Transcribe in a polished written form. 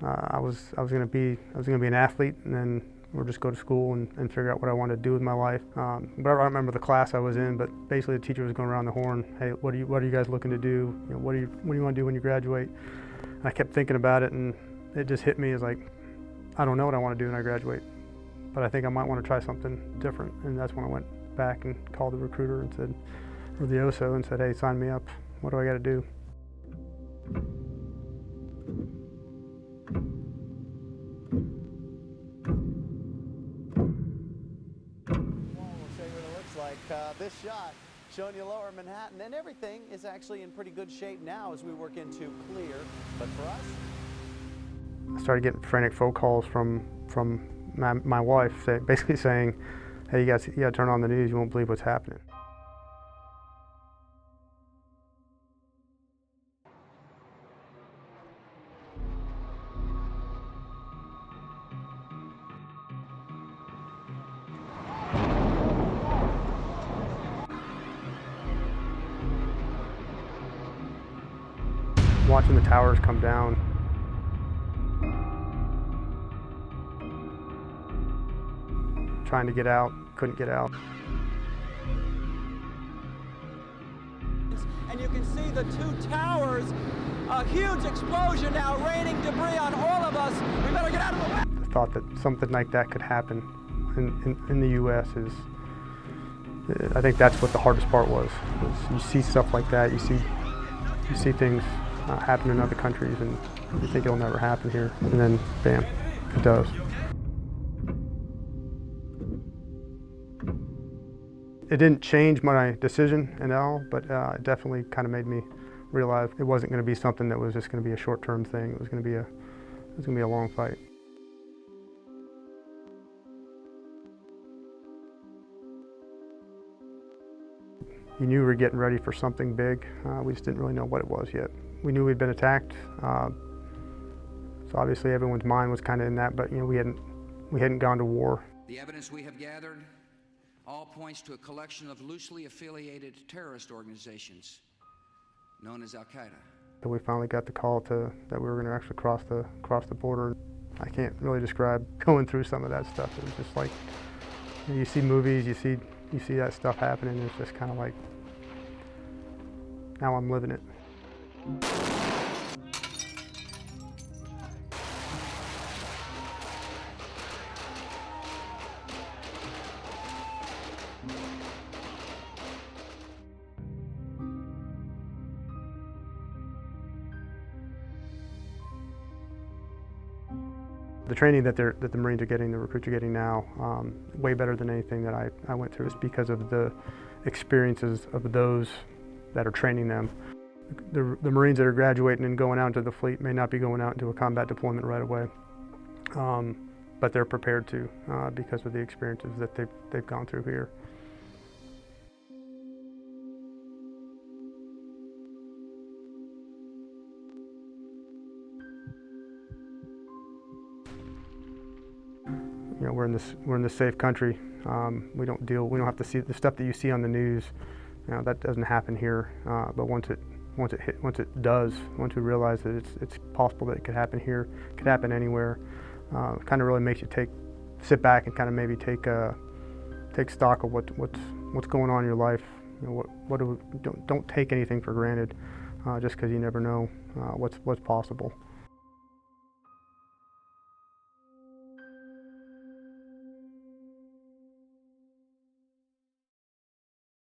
I was gonna be an athlete, and then or just go to school and figure out what I wanted to do with my life. But I don't remember the class I was in, but basically the teacher was going around the horn. Hey, what are you guys looking to do? You know, what do you want to do when you graduate? And I kept thinking about it, and it just hit me as like, I don't know what I want to do when I graduate, but I think I might want to try something different. And that's when I went back and called the recruiter and said, or the OSO, and said, hey, sign me up. What do I got to do? This shot showing you lower Manhattan, and everything is actually in pretty good shape now as we work into clear. But for us, I started getting frantic phone calls from my wife, basically saying, hey, you got to turn on the news, you won't believe what's happening. Watching the towers come down. Trying to get out, couldn't get out. And you can see the two towers, a huge explosion now, raining debris on all of us. We better get out of the way. The thought that something like that could happen in the U.S. is, I think that's what the hardest part was you see stuff like that, you see things happen in other countries, and you think it'll never happen here, and then bam, it does. It didn't change my decision at all, but it definitely kind of made me realize it wasn't going to be something that was just going to be a short-term thing. It was going to be a long fight. You knew we were getting ready for something big. We just didn't really know what it was yet. We knew we'd been attacked, so obviously everyone's mind was kind of in that. But you know, we hadn't gone to war. The evidence we have gathered all points to a collection of loosely affiliated terrorist organizations known as Al-Qaeda. So we finally got the call that we were going to actually cross the border. I can't really describe going through some of that stuff. It was just like, you see movies, you see that stuff happening, and it's just kind of like, now I'm living it. The training that the Marines are getting, the recruits are getting now, way better than anything that I went through, is because of the experiences of those that are training them. The Marines that are graduating and going out into the fleet may not be going out into a combat deployment right away, but they're prepared to because of the experiences that they've gone through here. You know, we're in this safe country. We don't have to see the stuff that you see on the news. You know, that doesn't happen here. But once it does, once we realize that it's possible that it could happen here, it could happen anywhere, it kind of really makes you sit back and kind of maybe take stock of what's going on in your life. You know, don't take anything for granted, just because you never know what's possible.